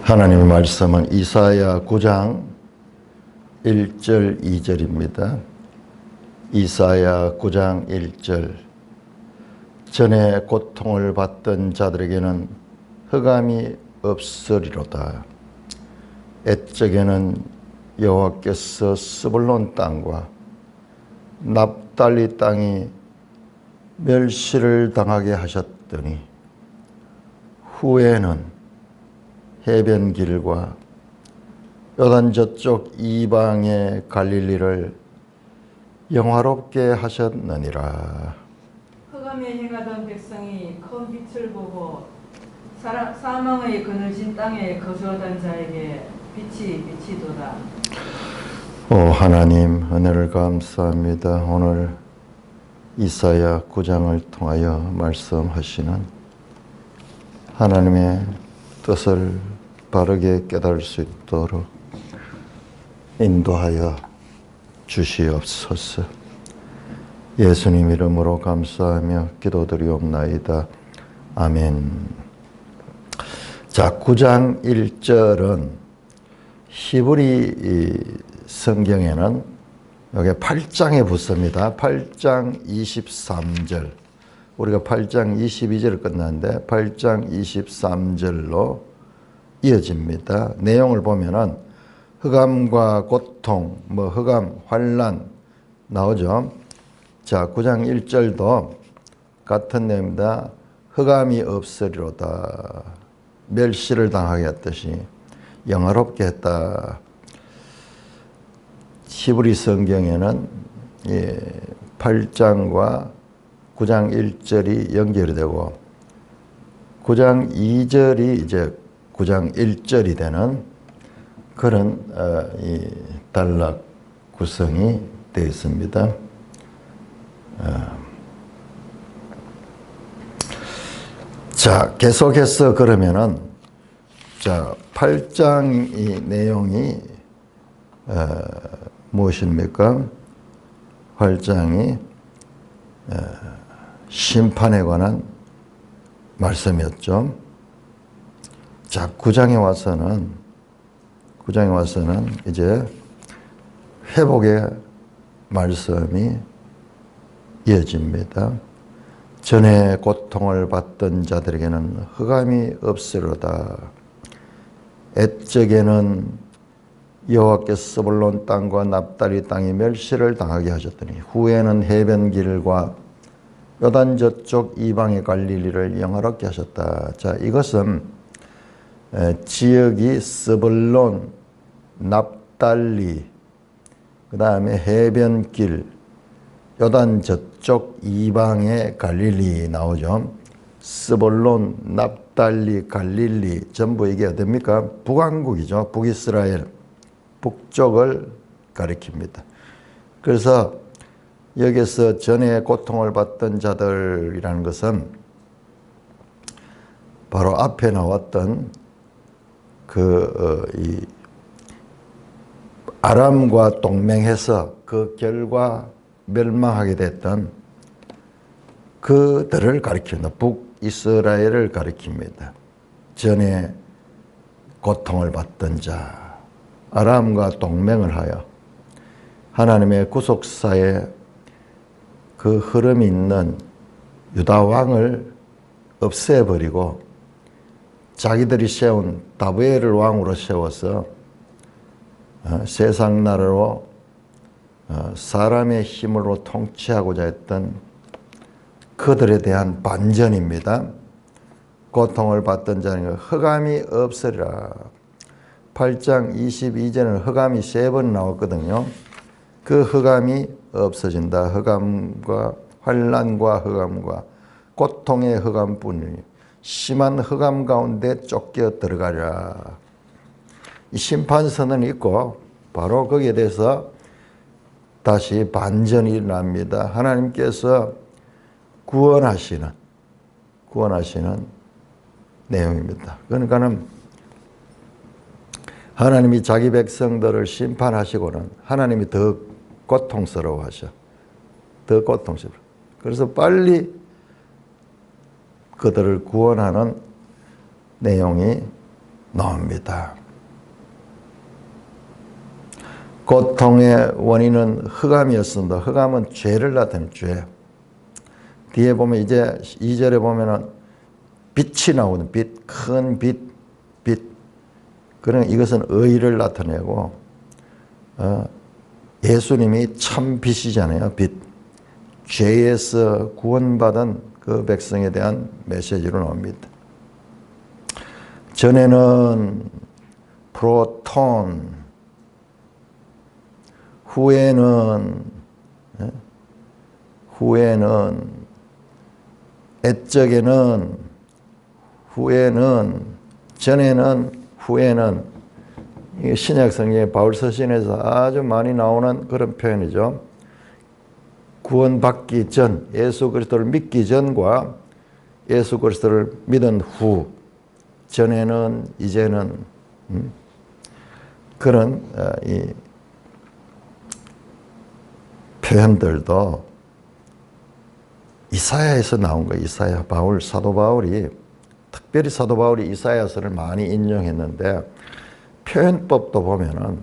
하나님의 말씀은 이사야 9장 1절 2절입니다. 이사야 9장 1절. 전에 고통을 받던 자들에게는 흑암이 없으리로다. 옛적에는 여호와께서 스불론 땅과 납달리 땅이 멸시를 당하게 하셨더니 후에는 해변길과 요단 저쪽 이방의 갈릴리를 영화롭게 하셨느니라. 흑암에 행하던 백성이 큰 빛을 보고 사망의 그늘진 땅에 거주하던 자에게 빛이 비치도다. 오 하나님, 은혜를 감사합니다. 오늘 이사야 9장을 통하여 말씀하시는 하나님의 뜻을 바르게 깨달을 수 있도록 인도하여 주시옵소서. 예수님 이름으로 감사하며 기도드리옵나이다. 아멘. 자, 9장 1절은 히브리 성경에는 여기 8장에 붙습니다. 8장 23절. 우리가 8장 22절을 끝났는데 8장 23절로 이어집니다. 내용을 보면은 흑암과 고통, 흑암, 환난 나오죠. 자, 9장 1절도 같은 내용입니다. 흑암이 없으리로다. 멸시를 당하게 했듯이 영화롭게 했다. 히브리 성경에는 8장과 9장 1절이 연결이 되고 9장 2절이 이제 9장 1절이 되는 그런 이 단락 구성이 되어 있습니다. 자, 계속해서 그러면은 자, 8장 이 내용이 무엇입니까? 8장이 심판에 관한 말씀이었죠. 자, 9장에 와서는 이제 회복의 말씀이 이어집니다. 전에 고통을 받던 자들에게는 흑암이 없으리로다. 옛적에는 여호와께서 스불론 땅과 납달리 땅이 멸시를 당하게 하셨더니 후에는 해변길과 요단 저쪽 이방의 갈릴리를 영화롭게 하셨다. 자, 이것은 지역이 스불론, 납달리, 그 다음에 해변길, 요단 저쪽 이방의 갈릴리 나오죠. 스불론, 납달리, 갈릴리 전부 이게 어딥니까? 북왕국이죠. 북이스라엘, 북쪽을 가리킵니다. 그래서 여기서 전에 고통을 받던 자들이라는 것은 바로 앞에 나왔던 이 아람과 동맹해서 그 결과 멸망하게 됐던 그들을 가리킵니다. 북이스라엘을 가리킵니다. 전에 고통을 받던 자, 아람과 동맹을 하여 하나님의 구속사에 그 흐름이 있는 유다 왕을 없애버리고 자기들이 세운 다브엘을 왕으로 세워서 세상 나라로 사람의 힘으로 통치하고자 했던 그들에 대한 반전입니다. 고통을 받던 자는 흑암이 없으리라. 8장 22절에는 흑암이 3번 나왔거든요. 그 흑암이 없어진다. 흑암과 환난과 흑암과 고통의 흑암뿐이니 심한 흑암 가운데 쫓겨 들어가리라. 이 심판선은 있고 바로 거기에 대해서 다시 반전이 일어납니다. 하나님께서 구원하시는 내용입니다. 그러니까는 하나님이 자기 백성들을 심판하시고는 하나님이 더 고통스러워하셔. 더 고통스러워. 그래서 빨리 그들을 구원하는 내용이 나옵니다. 고통의 원인은 흑암이었습니다. 흑암은 죄를 나타내는 죄. 뒤에 보면 이제 2절에 보면은 빛이 나오는 빛, 큰 빛, 빛. 그러나 이것은 의를 나타내고 예수님이 참 빛이잖아요. 빛. 죄에서 구원받은 그 백성에 대한 메시지로 나옵니다. 전에는 프로톤, 후에는 애적에는, 후에는, 전에는, 후에는, 이게 신약 성경의 바울 서신에서 아주 많이 나오는 그런 표현이죠. 구원받기 전, 예수 그리스도를 믿기 전과 예수 그리스도를 믿은 후, 전에는, 이제는, 그런 이 표현들도 이사야에서 나온 거예요. 이사야, 사도 바울이, 특별히 사도 바울이 이사야서를 많이 인용했는데 표현법도 보면은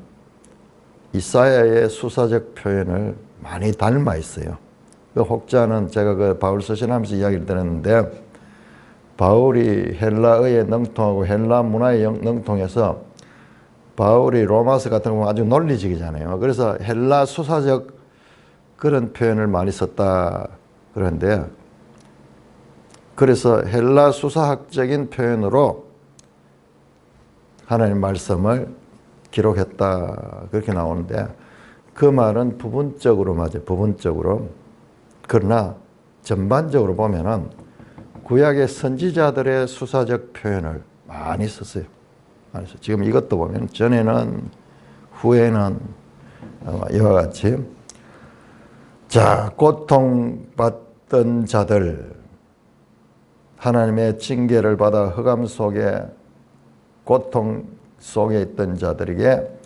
이사야의 수사적 표현을 많이 닮아 있어요. 그 혹자는 제가 그 바울 서신하면서 이야기를 들었는데 바울이 헬라어에 능통하고 헬라 문화에 능통해서 바울이 로마서 같은 거 아주 논리적이잖아요. 그래서 헬라 수사적 그런 표현을 많이 썼다 그런데 그래서 헬라 수사학적인 표현으로 하나님의 말씀을 기록했다 그렇게 나오는데 그 말은 부분적으로 맞아요. 부분적으로. 그러나 전반적으로 보면은 구약의 선지자들의 수사적 표현을 많이 썼어요. 지금 이것도 보면 전에는 후에는 이와 같이 자 고통받던 자들 하나님의 징계를 받아 흑암 속에 고통 속에 있던 자들에게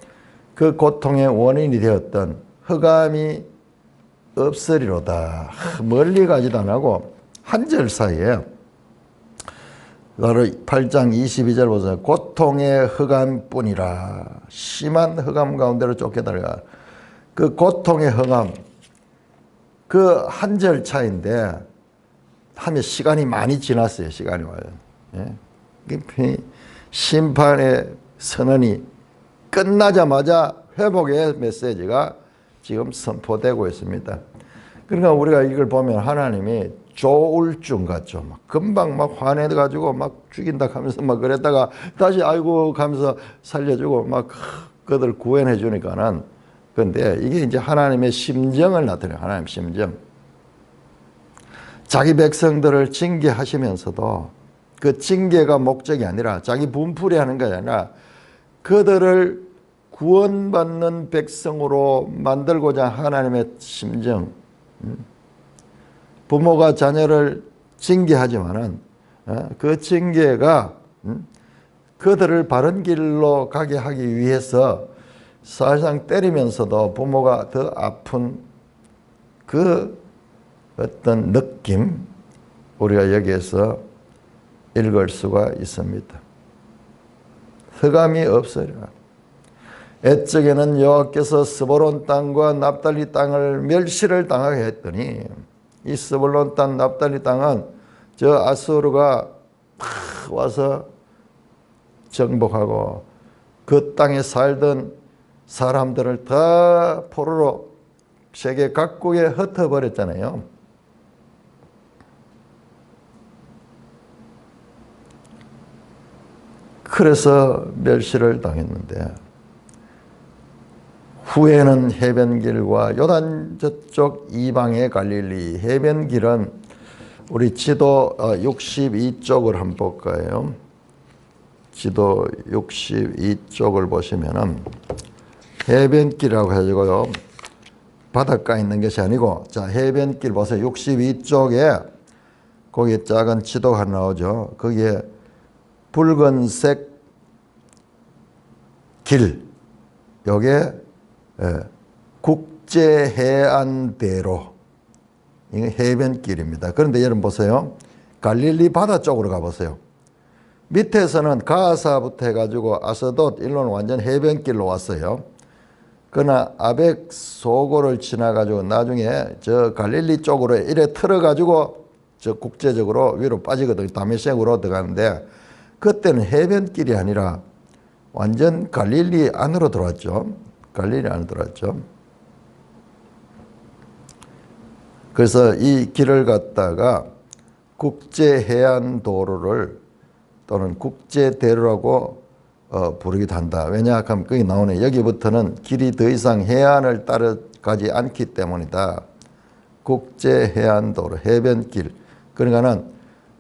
그 고통의 원인이 되었던 흑암이 없으리로다. 멀리 가지도 안 하고 한 절 사이에 바로 8장 22절 보세요. 고통의 흑암뿐이라. 심한 흑암 가운데로 쫓겨들어가. 그 고통의 흑암 그 한 절 차인데 하면 시간이 많이 지났어요. 시간이 와요. 예? 심판의 선언이 끝나자마자 회복의 메시지가 지금 선포되고 있습니다. 그러니까 우리가 이걸 보면 하나님이 조울증 같죠. 막 금방 막 화내가지고 막 죽인다 하면서 막 그랬다가 다시 아이고 하면서 살려주고 막 그들 구원해 주니까는 근데 이게 이제 하나님의 심정을 나타내요. 하나님의 심정. 자기 백성들을 징계하시면서도 그 징계가 목적이 아니라 자기 분풀이 하는 것이 아니라 그들을 구원받는 백성으로 만들고자 하나님의 심정. 부모가 자녀를 징계하지만은 그 징계가 그들을 바른 길로 가게 하기 위해서 사실상 때리면서도 부모가 더 아픈 그 어떤 느낌 우리가 여기에서 읽을 수가 있습니다. 흑암이 없으리라. 애적에는 여호와께서 스불론 땅과 납달리 땅을 멸시를 당하게 했더니 이 스불론 땅 납달리 땅은 저 아수르가 와서 정복하고 그 땅에 살던 사람들을 다 포로로 세계 각국에 흩어버렸잖아요. 그래서 멸시를 당했는데 후에는 해변길과 요단 저쪽 이방의 갈릴리. 해변길은 우리 지도 62쪽을 한번 볼까요? 지도 62쪽을 보시면은 해변길이라고 해가지고요. 바닷가에 있는 것이 아니고 자 해변길 보세요. 62쪽에 거기에 작은 지도가 나오죠. 거기에 붉은색 길 요게 국제해안대로 이게 해변길입니다. 그런데 여러분 보세요. 갈릴리 바다 쪽으로 가보세요. 밑에서는 가사부터 해가지고 아스돗 일로는 완전 해변길로 왔어요. 그러나 아벡 소고를 지나가지고 나중에 저 갈릴리 쪽으로 이래 틀어가지고 저 국제적으로 위로 빠지거든요. 다메섹으로 들어가는데 그때는 해변길이 아니라 완전 갈릴리 안으로 들어왔죠. 갈릴리 안으로 들어왔죠. 그래서 이 길을 갖다가 국제해안도로를 또는 국제대로라고 부르기도 한다. 왜냐하면 거기 나오네. 여기부터는 길이 더 이상 해안을 따라가지 않기 때문이다. 국제해안도로, 해변길. 그러니까는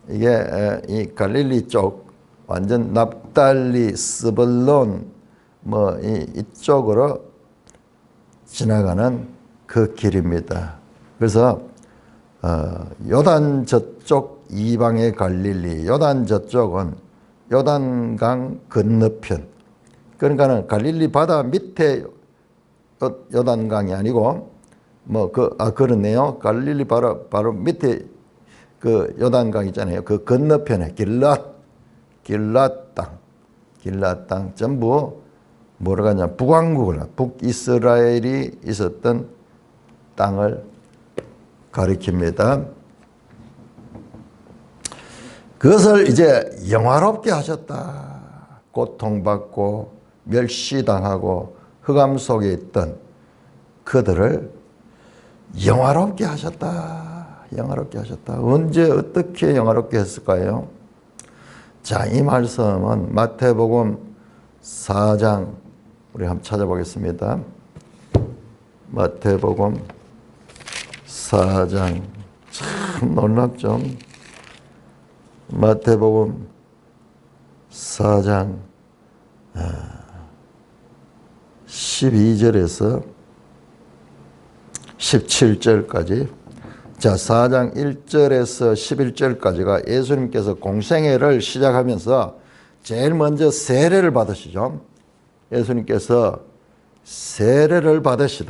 이게 이 갈릴리 쪽 완전 납달리, 스불론 뭐 이쪽으로 지나가는 그 길입니다. 그래서 요단 저쪽 이방의 갈릴리, 요단 저쪽은 요단강 건너편. 그러니까는 갈릴리 바다 밑에 요단강이 아니고 그렇네요. 갈릴리 바로 밑에 그 요단강 있잖아요. 그 건너편에 길랏 땅 전부 뭐라고 하냐 북왕국을 북이스라엘이 있었던 땅을 가리킵니다. 그것을 이제 영화롭게 하셨다. 고통받고 멸시당하고 흑암 속에 있던 그들을 영화롭게 하셨다. 영화롭게 하셨다. 언제 어떻게 영화롭게 했을까요? 자, 이 말씀은 마태복음 4장 우리 한번 찾아보겠습니다. 마태복음 4장 참 놀랍죠. 마태복음 4장 12절에서 17절까지. 자, 4장 1절에서 11절까지가 예수님께서 공생애를 시작하면서 제일 먼저 세례를 받으시죠. 예수님께서 세례를 받으시고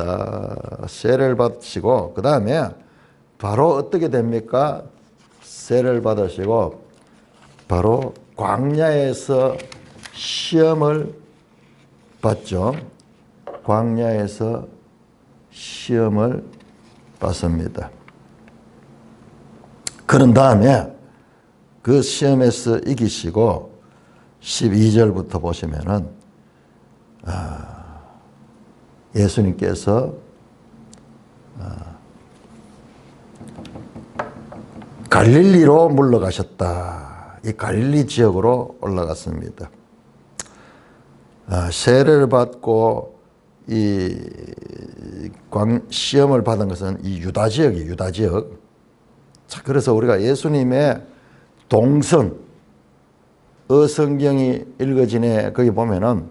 그 다음에 바로 어떻게 됩니까? 세례를 받으시고 바로 광야에서 시험을 받죠. 광야에서 시험을 받습니다. 그런 다음에 그 시험에서 이기시고 12절부터 보시면은 예수님께서 갈릴리로 물러가셨다. 이 갈릴리 지역으로 올라갔습니다. 세례를 받고 이 시험을 받은 것은 이 유다 지역이에요. 유다 지역. 자, 그래서 우리가 예수님의 동선, 성경이 읽어지네 거기 보면은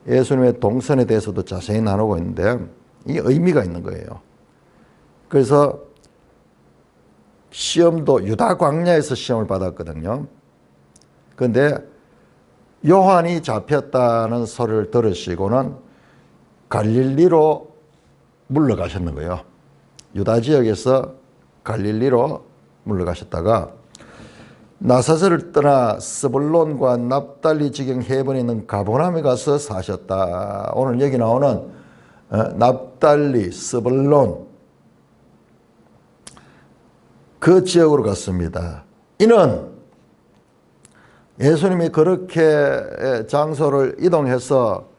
예수님의 동선에 대해서도 자세히 나누고 있는데 이 의미가 있는 거예요. 그래서 시험도 유다 광야에서 시험을 받았거든요. 그런데 요한이 잡혔다는 소리를 들으시고는 갈릴리로 물러가셨는 거예요. 유다 지역에서 갈릴리로 물러가셨다가 나사렛을 떠나 스불론과 납달리 지경 해변에 있는 가버나움에 가서 사셨다. 오늘 여기 나오는 납달리, 스불론 그 지역으로 갔습니다. 이는 예수님이 그렇게 장소를 이동해서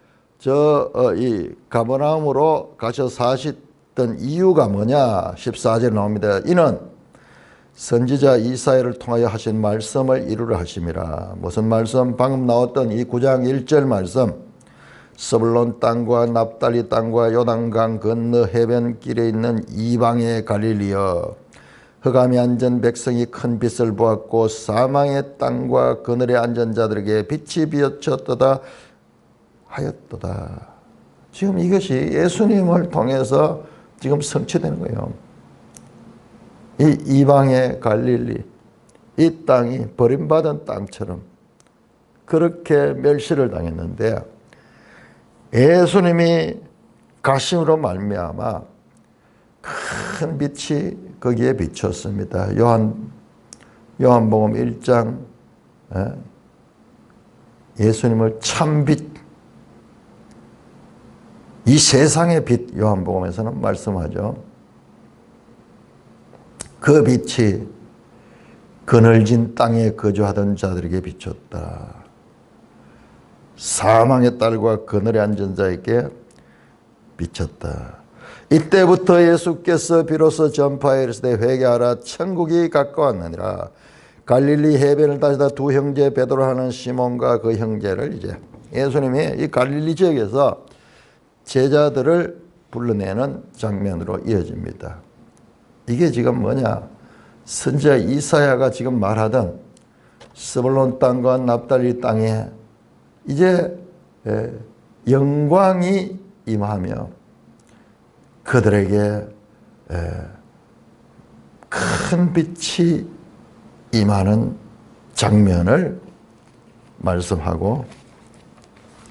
이 가버나움으로 가셔 사셨던 이유가 뭐냐? 14절에 나옵니다. 이는 선지자 이사야를 통하여 하신 말씀을 이루려 하심이라. 무슨 말씀? 방금 나왔던 이 9장 1절 말씀. 스불론 땅과 납달리 땅과 요단강 건너 해변길에 있는 이방의 갈릴리여, 흑암에 앉은 백성이 큰 빛을 보았고 사망의 땅과 그늘에 앉은 자들에게 빛이 비춰졌도다 하였도다. 지금 이것이 예수님을 통해서 지금 성취되는 거예요. 이 이방의 갈릴리, 이 땅이 버림받은 땅처럼 그렇게 멸시를 당했는데 예수님이 가심으로 말미암아 큰 빛이 거기에 비쳤습니다. 요한복음 1장 예수님을 참 빛, 이 세상의 빛, 요한복음에서는 말씀하죠. 그 빛이 그늘진 땅에 거주하던 자들에게 비쳤다. 사망의 딸과 그늘에 앉은 자에게 비쳤다. 이때부터 예수께서 비로소 전파에 이르시되 회개하라 천국이 가까웠느니라. 갈릴리 해변을 다시다 두 형제 베드로 하는 시몬과 그 형제를 이제 예수님이 이 갈릴리 지역에서 제자들을 불러내는 장면으로 이어집니다. 이게 지금 뭐냐? 선지자 이사야가 지금 말하던 스불론 땅과 납달리 땅에 이제 영광이 임하며 그들에게 큰 빛이 임하는 장면을 말씀하고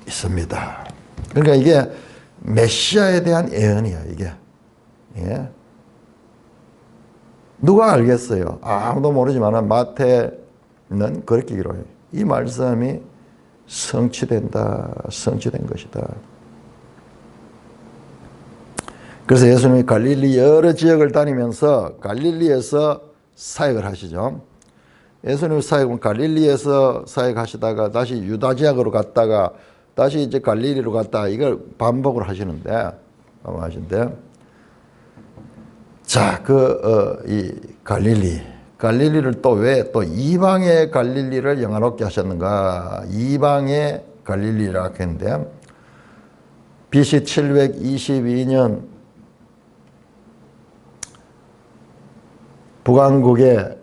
있습니다. 그러니까 이게 메시아에 대한 예언이야, 이게. 예. 누가 알겠어요? 아무도 모르지만 마태는 그렇게 기록해요. 이 말씀이 성취된다, 성취된 것이다. 그래서 예수님이 갈릴리 여러 지역을 다니면서 갈릴리에서 사역을 하시죠. 예수님 사역은 갈릴리에서 사역하시다가 다시 유다 지역으로 갔다가 다시 이제 갈릴리로 갔다 이걸 반복을 하시는데 자, 이 갈릴리를 또 왜 또 이방의 갈릴리를 영화롭게 하셨는가? 이방의 갈릴리라 했는데 BC 722년 북왕국의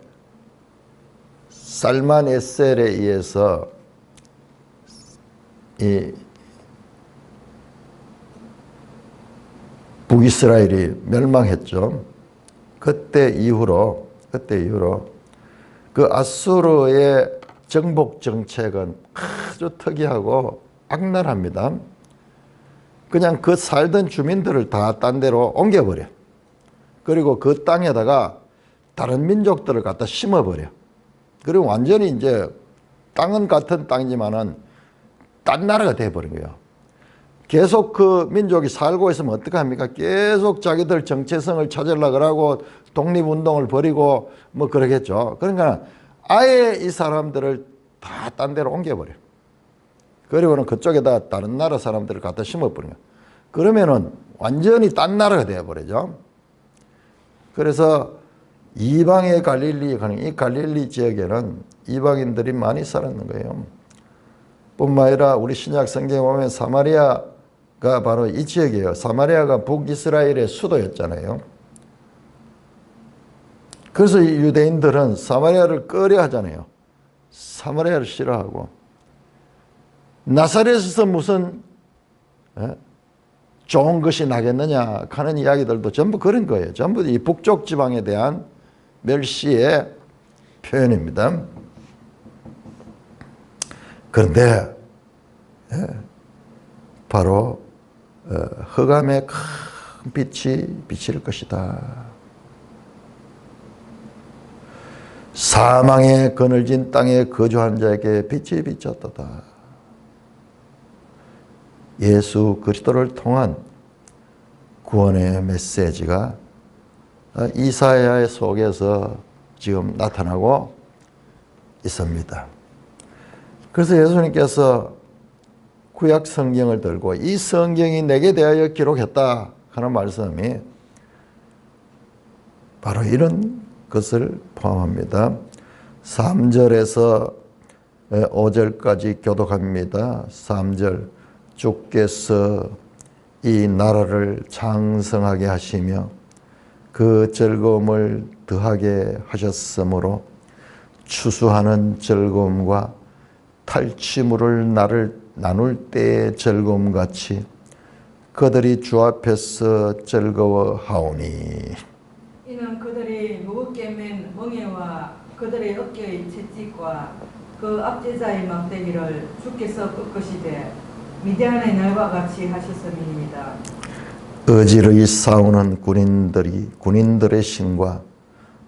살만 에셀에 의해서 이 북이스라엘이 멸망했죠. 그때 이후로 그 아수르의 정복 정책은 아주 특이하고 악랄합니다. 그냥 그 살던 주민들을 다 딴 데로 옮겨버려. 그리고 그 땅에다가 다른 민족들을 갖다 심어버려. 그리고 완전히 이제 땅은 같은 땅이지만은 딴 나라가 돼버린 거예요. 계속 그 민족이 살고 있으면 어떡합니까? 계속 자기들 정체성을 찾으려고 하고 독립운동을 벌이고 뭐 그러겠죠. 그러니까 아예 이 사람들을 다 딴 데로 옮겨버려. 그리고는 그쪽에다 다른 나라 사람들을 갖다 심어버려요. 그러면은 완전히 딴 나라가 되어버리죠. 그래서 이방의 갈릴리, 이 갈릴리 지역에는 이방인들이 많이 살았는 거예요. 뿐만 아니라 우리 신약 성경에 보면 사마리아가 바로 이 지역이에요. 사마리아가 북이스라엘의 수도였잖아요. 그래서 이 유대인들은 사마리아를 꺼려 하잖아요. 사마리아를 싫어하고. 나사렛에서 무슨 좋은 것이 나겠느냐 하는 이야기들도 전부 그런 거예요. 전부 이 북쪽 지방에 대한 멸시의 표현입니다. 그런데 바로 흑암의 큰 빛이 비칠 것이다. 사망의 그늘진 땅에 거주한 자에게 빛이 비쳤도다. 예수 그리스도를 통한 구원의 메시지가 이사야의 속에서 지금 나타나고 있습니다. 그래서 예수님께서 구약 성경을 들고 이 성경이 내게 대하여 기록했다 하는 말씀이 바로 이런 것을 포함합니다. 3절에서 5절까지 교독합니다. 3절 주께서 이 나라를 장성하게 하시며 그 즐거움을 더하게 하셨으므로 추수하는 즐거움과 탈취물을 나눌 때의 즐거움같이 그들이 주 앞에서 즐거워하오니 이는 그들이 무겁게 맨 멍에와 그들의 어깨의 채찍과 그 압제자의 막대기를 주께서 꺾으시되 미디안의 날과 같이 하셨음이니이다. 의지르이 싸우는 군인들의 신과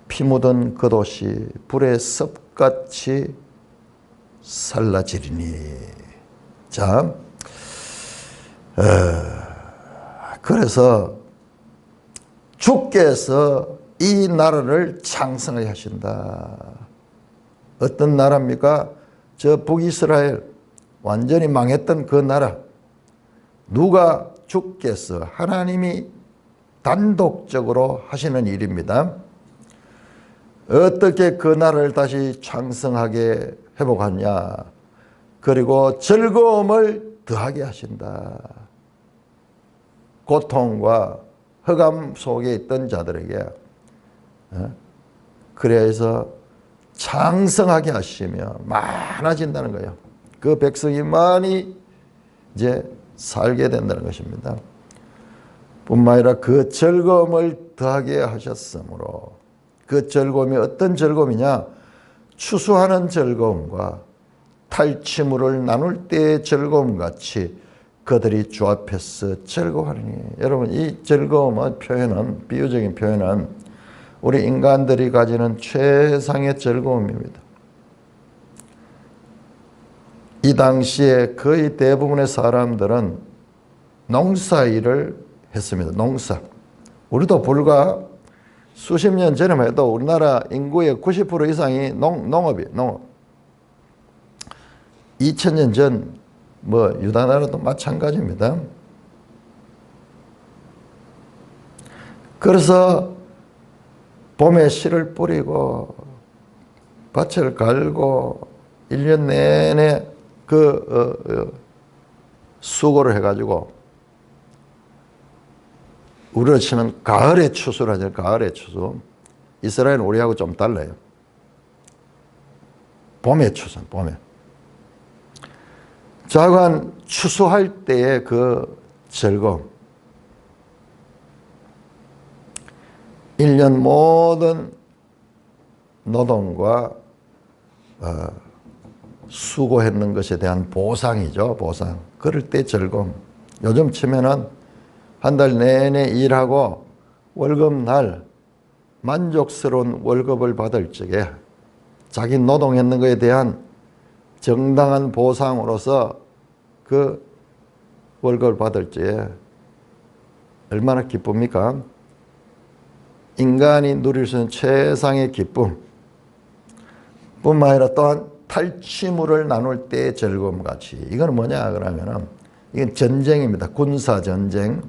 피 묻은 그 도시 불의 섭같이 살라지리니. 자, 그래서 주께서 이 나라를 창성하게 하신다. 어떤 나라입니까? 저 북이스라엘 완전히 망했던 그 나라. 누가? 주께서, 하나님이 단독적으로 하시는 일입니다. 어떻게 그 나라를 다시 창성하게 회복하냐. 그리고 즐거움을 더하게 하신다. 고통과 흑암 속에 있던 자들에게 그래서 창성하게 하시며 많아진다는 거예요. 그 백성이 많이 이제 살게 된다는 것입니다. 뿐만 아니라 그 즐거움을 더하게 하셨으므로, 그 즐거움이 어떤 즐거움이냐? 추수하는 즐거움과 탈취물을 나눌 때의 즐거움 같이 그들이 주 앞에서 즐거워하니. 여러분, 이 즐거움의 표현은, 비유적인 표현은 우리 인간들이 가지는 최상의 즐거움입니다. 이 당시에 거의 대부분의 사람들은 농사일을 했습니다. 농사. 우리도 불과 수십 년 전에만 해도 우리나라 인구의 90% 이상이 농업이에요. 농업. 2000년 전 유다 나라도 마찬가지입니다. 그래서 봄에 씨를 뿌리고 밭을 갈고 1년 내내 수고를 해가지고 우리로 치는 가을의 추수를 하죠. 가을의 추수. 이스라엘은 우리하고 좀 달라요. 봄의 추수, 봄에. 자관 추수할 때의 그 즐거움. 1년 모든 노동과 수고했는 것에 대한 보상이죠. 보상. 그럴 때 즐거움. 요즘 치면은 한 달 내내 일하고 월급날 만족스러운 월급을 받을 적에 자기 노동했는 것에 대한 정당한 보상으로서 그 월급을 받을 적에 얼마나 기쁩니까? 인간이 누릴 수 있는 최상의 기쁨 뿐만 아니라 또한 탈취물을 나눌 때의 즐거움 같이. 이건 뭐냐 그러면은 이건 전쟁입니다. 군사 전쟁.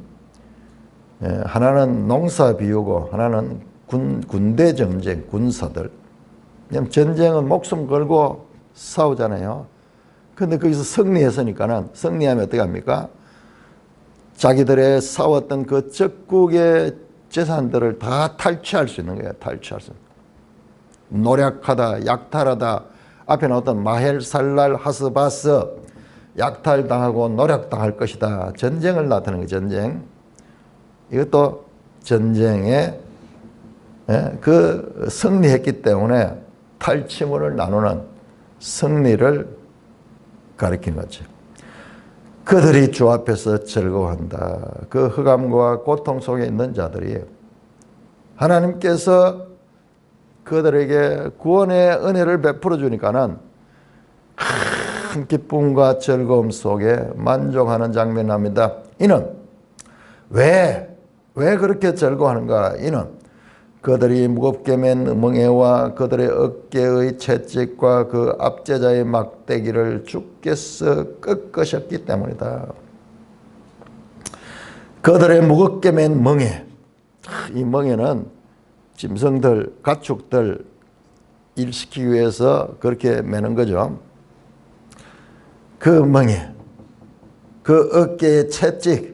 하나는 농사 비우고 하나는 군대 전쟁, 군사들. 전쟁은 목숨 걸고 싸우잖아요. 근데 거기서 승리했으니까는, 승리하면 어떻게 합니까? 자기들의 싸웠던 그 적국의 재산들을 다 탈취할 수 있는 거예요. 탈취할 수 있는. 노력하다, 약탈하다, 앞에 나왔던 마헬살랄 하스바스, 약탈당하고 노력당할 것이다. 전쟁을 나타내는 거예요. 전쟁. 이것도 전쟁에 그 승리했기 때문에 탈취물을 나누는 승리를 가리킨 거죠. 그들이 주 앞에서 즐거워한다. 그 흑암과 고통 속에 있는 자들이 하나님께서 그들에게 구원의 은혜를 베풀어 주니까는 큰 기쁨과 즐거움 속에 만족하는 장면이 납니다. 이는 왜 그렇게 즐거워하는가? 이는 그들이 무겁게 맨 멍에와 그들의 어깨의 채찍과 그 압제자의 막대기를 주께서 꺾으셨기 때문이다. 그들의 무겁게 맨 멍에. 이 멍에는 짐승들, 가축들 일시키기 위해서 그렇게 매는 거죠. 그 멍에, 그 어깨의 채찍,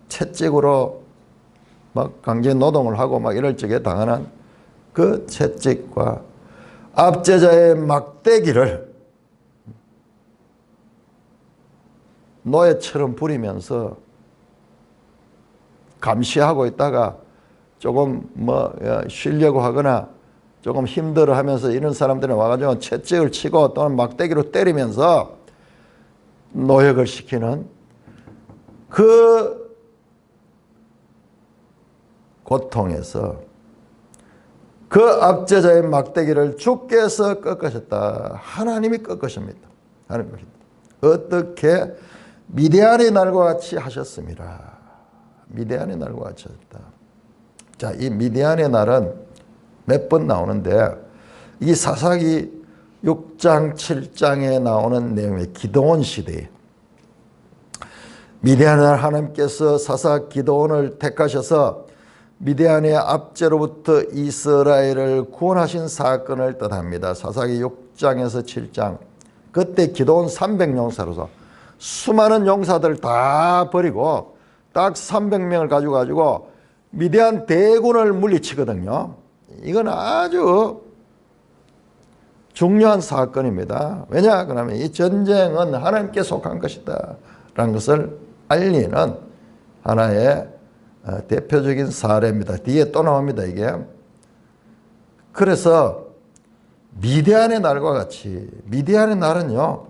채찍으로 막 강제 노동을 하고 막 이럴 적에 당하는 그 채찍과 압제자의 막대기를 노예처럼 부리면서 감시하고 있다가 조금 쉬려고 하거나 조금 힘들어 하면서 이런 사람들이 와가지고 채찍을 치고 또는 막대기로 때리면서 노역을 시키는 그 고통에서 그 압제자의 막대기를 주께서 꺾으셨다. 하나님이 꺾으십니다. 하나님 꺾으십니다. 어떻게? 미디안의 날과 같이 하셨습니다. 미디안의 날과 같이 하셨다. 자, 이 미디안의 날은 몇 번 나오는데 이 사사기 6장 7장에 나오는 내용의 기드온 시대에 미디안의 날 하나님께서 사사 기드온을 택하셔서 미디안의 압제로부터 이스라엘을 구원하신 사건을 뜻합니다. 사사기 6장에서 7장. 그때 기드온 300용사로서 수많은 용사들 다 버리고 딱 300명을 가지고 미디안 대군을 물리치거든요. 이건 아주 중요한 사건입니다. 왜냐? 그러면 이 전쟁은 하나님께 속한 것이다 라는 것을 알리는 하나의 대표적인 사례입니다. 뒤에 또 나옵니다, 이게. 그래서 미디안의 날과 같이, 미디안의 날은요,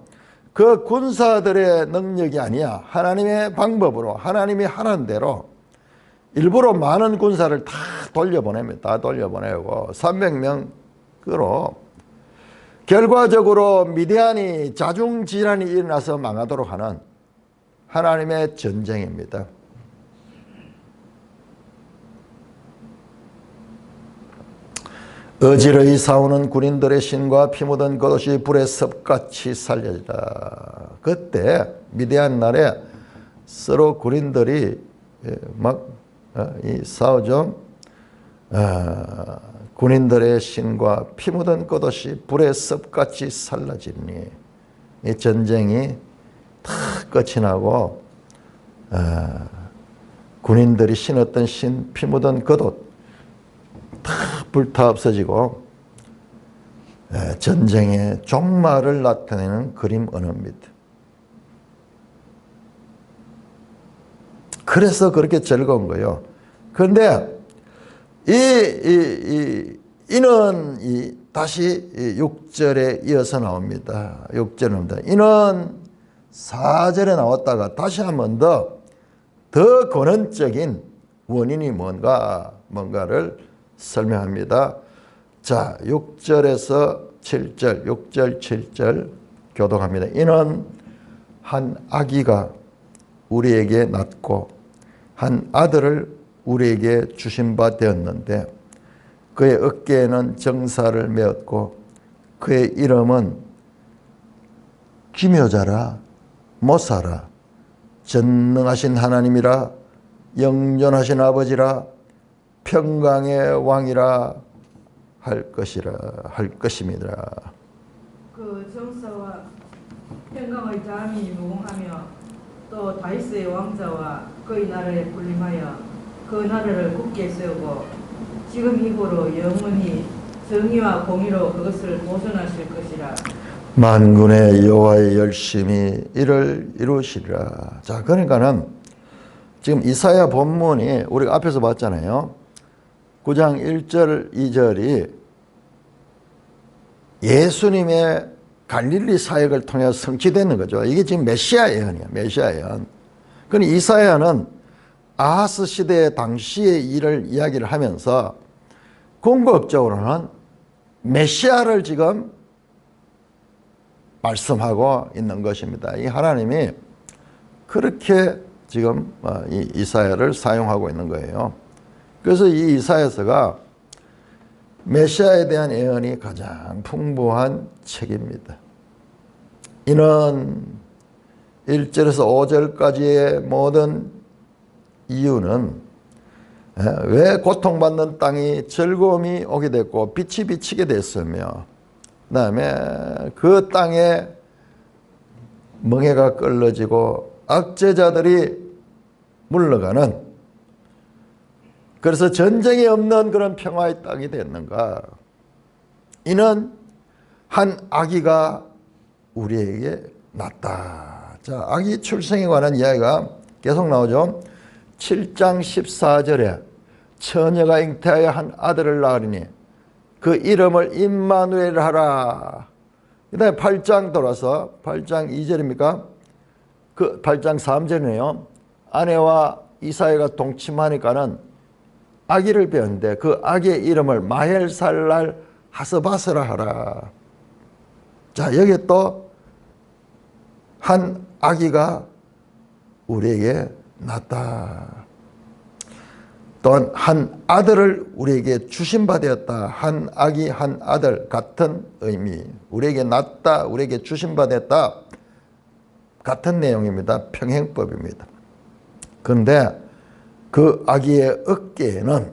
그 군사들의 능력이 아니야. 하나님의 방법으로, 하나님이 하는 대로 일부러 많은 군사를 다 돌려보냅니다. 다 돌려보내고 300명으로 결과적으로 미디안이 자중질환이 일어나서 망하도록 하는 하나님의 전쟁입니다. 어지러이 싸우는 군인들의 신과 피 묻은 겉옷이 불에 섭같이 살려지라. 그때 미디안 날에 서로 군인들이 막 싸우죠. 군인들의 신과 피 묻은 겉옷이 불에 섭같이 살라지니 이 전쟁이 다 끝이 나고 군인들이 신었던 신, 피 묻은 겉옷 다 불타 없어지고 전쟁의 종말을 나타내는 그림 언어입니다. 그래서 그렇게 즐거운 거예요. 그런데 이는 다시 6절에 이어서 나옵니다. 6절에 나옵니다. 이는 4절에 나왔다가 다시 한 번 더 근원적인 원인이 뭔가를 설명합니다. 자, 6절에서 7절, 6절, 7절 교독합니다. 이는 한 아기가 우리에게 낳고 한 아들을 우리에게 주신 바 되었는데 그의 어깨에는 정사를 메었고 그의 이름은 기묘자라 모사라 전능하신 하나님이라 영존하신 아버지라 평강의 왕이라 할 것입니다. 그 정사와 평강의 자음이 무궁하며 또 다윗의 왕자와 그의 나라에 군림하여 그 나라를 굳게 세우고 지금 이후로 영원히 정의와 공의로 그것을 보존하실 것이라. 만군의 여호와의 열심히 이를 이루시리라. 자, 그러니까는 지금 이사야 본문이 우리가 앞에서 봤잖아요. 9장 1절 2절이 예수님의 갈릴리 사역을 통해서 성취되는 거죠. 이게 지금 메시아 예언이에요. 메시아 예언. 그러니 이사야는 아하스 시대 당시의 일을 이야기를 하면서 궁극적으로는 메시아를 지금 말씀하고 있는 것입니다. 이 하나님이 그렇게 지금 이 이사야를 사용하고 있는 거예요. 그래서 이 이사야서가 메시아에 대한 예언이 가장 풍부한 책입니다. 이는 1절에서 5절까지의 모든 이유는 왜 고통받는 땅이 즐거움이 오게 됐고 빛이 비치게 됐으며 그 다음에 그 땅에 멍에가 끌러지고 악제자들이 물러가는, 그래서 전쟁이 없는 그런 평화의 땅이 됐는가. 이는 한 아기가 우리에게 낳았다. 자, 아기 출생에 관한 이야기가 계속 나오죠. 7장 14절에 처녀가 잉태하여 한 아들을 낳으리니 그 이름을 임마누엘 하라. 그 다음에 8장 돌아서 8장 2절입니까? 그 8장 3절이네요. 아내와 이사야가 동침하니까는 아기를 배웠는데 그 아기의 이름을 마헬살랄 하스바스라 하라. 자, 여기 또 한 아기가 우리에게 낳았다. 또한 한 아들을 우리에게 주신 바 되었다. 한 아기 한 아들 같은 의미. 우리에게 낳았다. 우리에게 주신 바 됐다. 같은 내용입니다. 평행법입니다. 그런데 그 아기의 어깨에는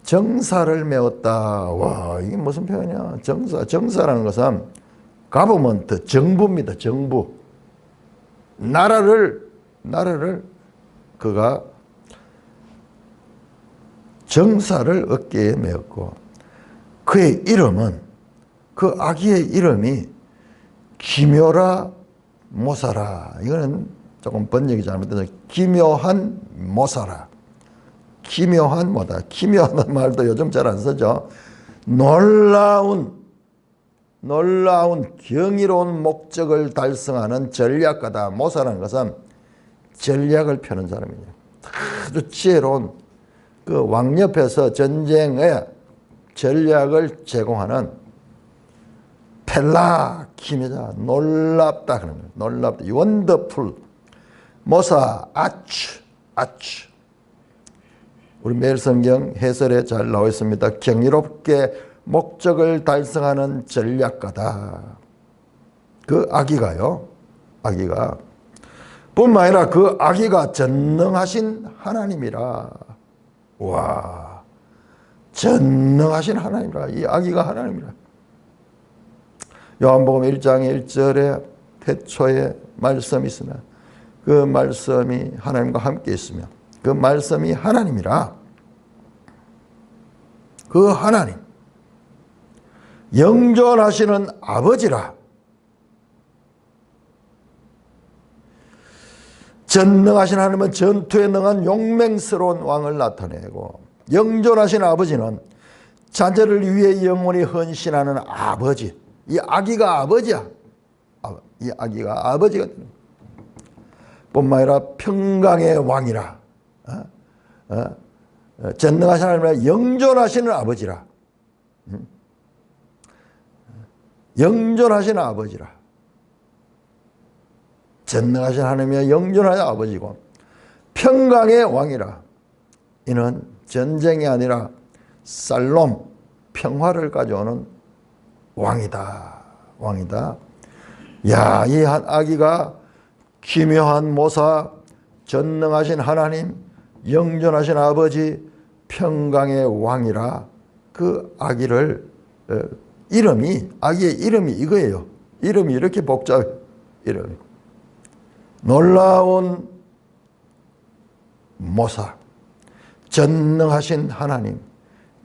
정사를 메웠다. 와, 이게 무슨 표현이야? 정사라는 것은 가버먼트, 정부입니다. 정부. 나라를 그가 정사를 어깨에 메었고, 그의 이름은, 그 아기의 이름이 기묘라 모사라. 이거는 조금 번역이 잘못돼서 기묘한 모사라. 기묘한 뭐다. 기묘하다는 말도 요즘 잘 안 쓰죠. 놀라운 경이로운 목적을 달성하는 전략가다. 모사라는 것은 전략을 펴는 사람이에요. 아주 지혜로운 그 왕 옆에서 전쟁의 전략을 제공하는 펠라 기묘자. 놀랍다 그런 거예요. 놀랍다. 원더풀. 모사 아츠. 우리 매일 성경 해설에 잘 나와 있습니다. 경이롭게 목적을 달성하는 전략가다. 그 아기가요. 아기가 뿐만 아니라 그 아기가 전능하신 하나님이라. 와, 전능하신 하나님이라. 이 아기가 하나님이라. 요한복음 1장 1절에 태초에 말씀이 있으며 그 말씀이 하나님과 함께 있으며 그 말씀이 하나님이라. 그 하나님, 영존하시는 아버지라. 전능하신 하나님은 전투에 능한 용맹스러운 왕을 나타내고, 영존하신 아버지는 자녀를 위해 영원히 헌신하는 아버지. 이 아기가 아버지야. 이 아기가 아버지가 되는 뿐만 아니라 평강의 왕이라. 전능하신 하나님은 영존하시는 아버지라. 영존하시는 아버지라. 전능하신 하나님의 영존하신 아버지고 평강의 왕이라. 이는 전쟁이 아니라 살롬, 평화를 가져오는 왕이다. 야, 이 한 아기가 기묘한 모사, 전능하신 하나님, 영존하신 아버지, 평강의 왕이라. 그 아기를 아기의 이름이 이거예요. 이름이 이렇게 복잡해요. 이름이. 놀라운 모사, 전능하신 하나님,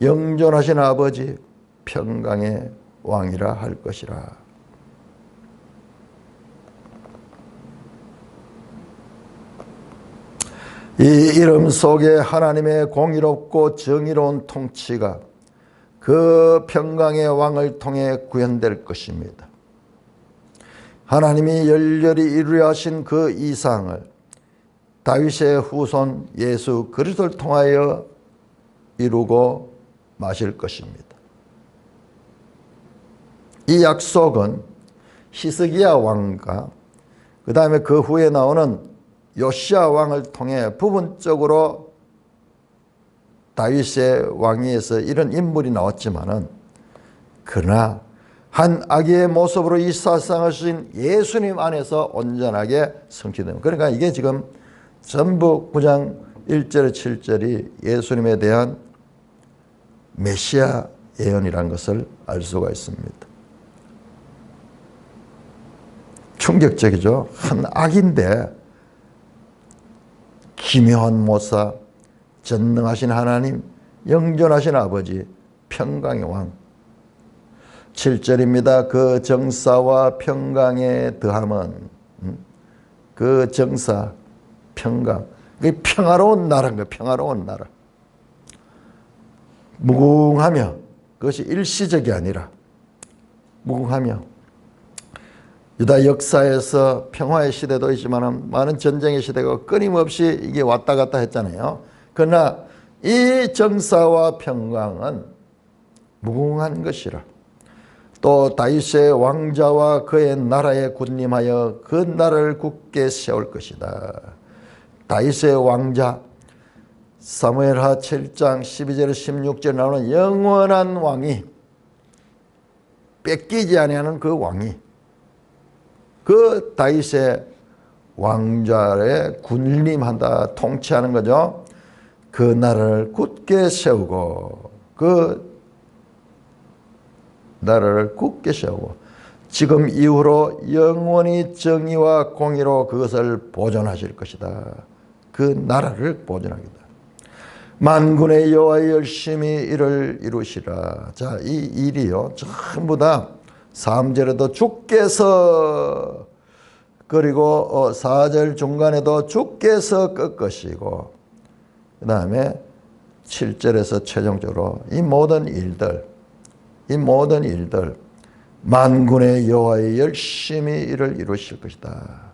영존하신 아버지, 평강의 왕이라 할 것이라. 이 이름 속에 하나님의 공의롭고 정의로운 통치가 그 평강의 왕을 통해 구현될 것입니다. 하나님이 열렬히 이루려 하신 그 이상을 다윗의 후손 예수 그리스도를 통하여 이루고 마실 것입니다. 이 약속은 히스기야 왕과 그 다음에 그 후에 나오는 요시야 왕을 통해 부분적으로 다윗의 왕위에서 이런 인물이 나왔지만은, 그러나 한 아기의 모습으로 이 세상을 주신 예수님 안에서 온전하게 성취됩니다. 그러니까 이게 지금 전부 9장 1절 7절이 예수님에 대한 메시아 예언이라는 것을 알 수가 있습니다. 충격적이죠. 한 아기인데 기묘한 모사, 전능하신 하나님, 영존하신 아버지, 평강의 왕. 7절입니다. 그 정사와 평강의 더함은, 그 정사, 평강, 그게 평화로운 나라인 거예요. 평화로운 나라. 무궁하며, 그것이 일시적이 아니라 무궁하며, 유다 역사에서 평화의 시대도 있지만 많은 전쟁의 시대가 끊임없이 이게 왔다 갔다 했잖아요. 그러나 이 정사와 평강은 무궁한 것이라. 또 다윗의 왕자와 그의 나라에 군림하여 그 나라를 굳게 세울 것이다. 다윗의 왕자, 사무엘하 7장 12절 16절 나오는 영원한 왕이, 뺏기지 아니하는 그 왕이, 그 다윗의 왕자에 군림한다, 통치하는 거죠. 그 나라를 굳게 세우고, 그 나라를 굳게 세우고 지금 이후로 영원히 정의와 공의로 그것을 보존하실 것이다. 그 나라를 보존하겠다. 만군의 여호와의 열심히 이를 이루시라. 자, 이 일이요, 전부 다 3절에도 주께서, 그리고 4절 중간에도 주께서 꺾으시고, 그 다음에 7절에서 최종적으로 이 모든 일들 만군의 여호와의 열심히 이를 이루실 것이다.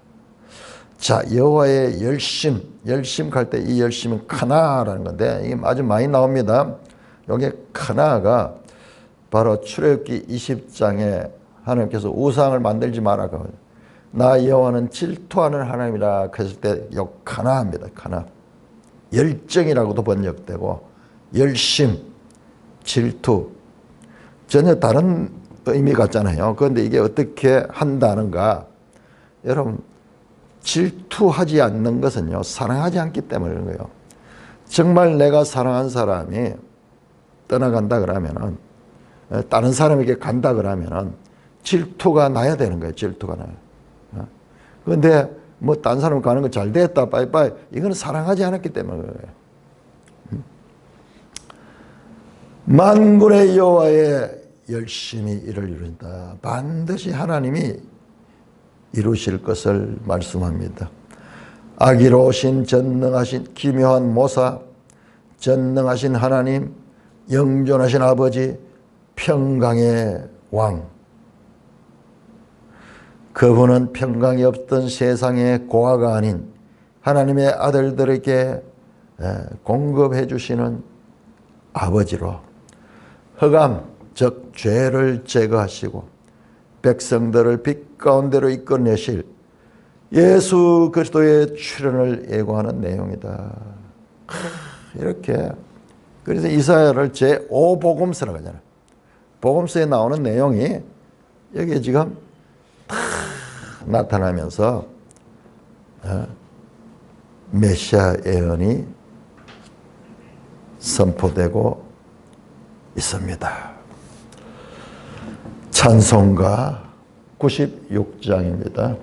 자, 여호와의 열심 갈 때 이 열심은 카나라는 건데 이게 아주 많이 나옵니다. 여기 카나가 바로 출애굽기 20장에 하나님께서 우상을 만들지 마라. 나 여호와는 질투하는 하나님이라 그랬을 때 요 카나입니다. 카나. 열정이라고도 번역되고 열심, 질투 전혀 다른 의미 같잖아요. 그런데 이게 어떻게 한다는가? 여러분, 질투하지 않는 것은요, 사랑하지 않기 때문에 그런 거예요. 정말 내가 사랑한 사람이 떠나간다 그러면은, 다른 사람에게 간다 그러면은 질투가 나야 되는 거예요. 질투가 나요. 그런데 뭐 다른 사람 가는 거 잘 됐다, 빠이빠이, 이거는 사랑하지 않았기 때문에 그래요. 만군의 여호와의 열심히 일을 이룬다. 반드시 하나님이 이루실 것을 말씀합니다. 악의로우신 전능하신 기묘한 모사, 전능하신 하나님, 영존하신 아버지, 평강의 왕. 그분은 평강이 없던 세상의 고아가 아닌 하나님의 아들들에게 공급해 주시는 아버지로 흑암, 즉 죄를 제거하시고 백성들을 빛 가운데로 이끌어내실 예수 그리스도의 출현을 예고하는 내용이다. 이렇게, 그래서 이사야를 제5복음서라고 하잖아요. 복음서에 나오는 내용이 여기에 지금 다 나타나면서 메시아 예언이 선포되고 있습니다. 찬송가 96장입니다.